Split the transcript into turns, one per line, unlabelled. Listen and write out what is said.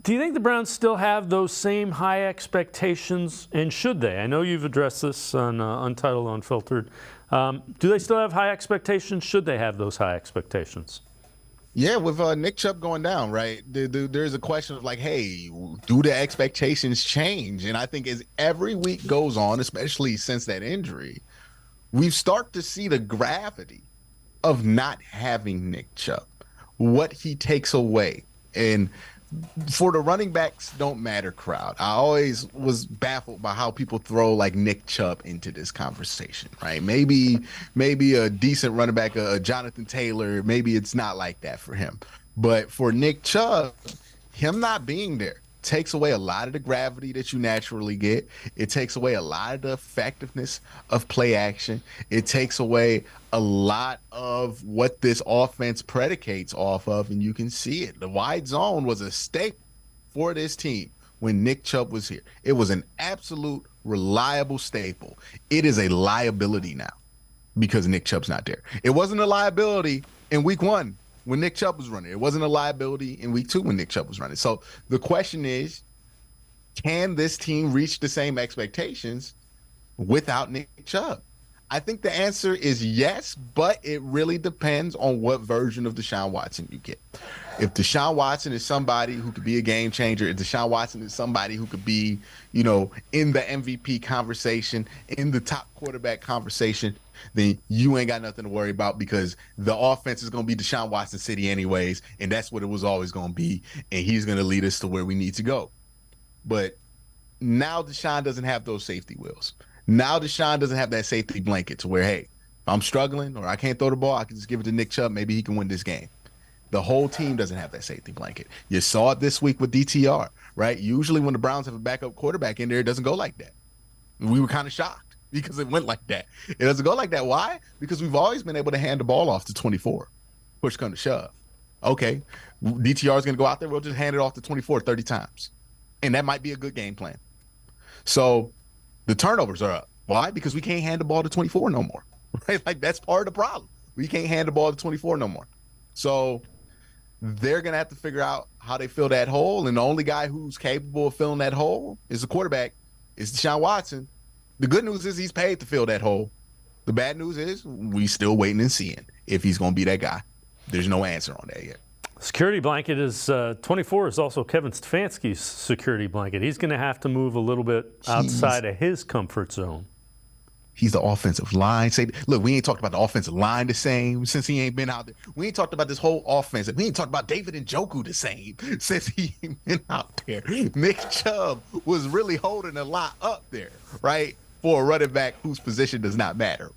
Do you think the Browns still have those same high expectations, and should they? I know you've addressed this on Untitled Unfiltered. Do they still have high expectations? Should they have those high expectations?
Yeah, with Nick Chubb going down, right? There's a question of like, hey, do the expectations change? And I think as every week goes on, especially since that injury, we start to see the gravity of not having Nick Chubb, what he takes away. And for the running backs don't matter crowd, I always was baffled by how people throw like Nick Chubb into this conversation, right? Maybe a decent running back, a Jonathan Taylor, maybe it's not like that for him. But for Nick Chubb, him not being there takes away a lot of the gravity that you naturally get. It takes away a lot of the effectiveness of play action. It takes away a lot of what this offense predicates off of, and you can see it. The wide zone was a staple for this team when Nick Chubb was here. It was an absolute reliable staple. It is a liability now because Nick Chubb's not there. It wasn't a liability in week 1 when Nick Chubb was running. It wasn't a liability in week 2 when Nick Chubb was running. So the question is, can this team reach the same expectations without Nick Chubb? I think the answer is yes, but it really depends on what version of Deshaun Watson you get. If Deshaun Watson is somebody who could be a game changer, if Deshaun Watson is somebody who could be, in the MVP conversation, in the top quarterback conversation, then you ain't got nothing to worry about because the offense is going to be Deshaun Watson City anyways, and that's what it was always going to be, and he's going to lead us to where we need to go. But now Deshaun doesn't have those safety wheels. Now Deshaun doesn't have that safety blanket to where, hey, if I'm struggling or I can't throw the ball, I can just give it to Nick Chubb. Maybe he can win this game. The whole team doesn't have that safety blanket. You saw it this week with DTR, right? Usually when the Browns have a backup quarterback in there, it doesn't go like that. We were kind of shocked because it went like that. It doesn't go like that. Why? Because we've always been able to hand the ball off to 24. Push come to shove. Okay, DTR is going to go out there. We'll just hand it off to 24 30 times. And that might be a good game plan. So the turnovers are up. Why? Because we can't hand the ball to 24 no more. Right? Like that's part of the problem. We can't hand the ball to 24 no more. So they're going to have to figure out how they fill that hole. And the only guy who's capable of filling that hole is the quarterback, is Deshaun Watson. The good news is he's paid to fill that hole. The bad news is we still waiting and seeing if he's going to be that guy. There's no answer on that yet.
Security blanket is 24 is also Kevin Stefanski's security blanket. He's going to have to move a little bit outside of his comfort zone.
He's the offensive line. Look, we ain't talked about the offensive line the same since he ain't been out there. We ain't talked about this whole offense. We ain't talked about David Njoku the same since he ain't been out there. Nick Chubb was really holding a lot up there, right, for a running back whose position does not matter.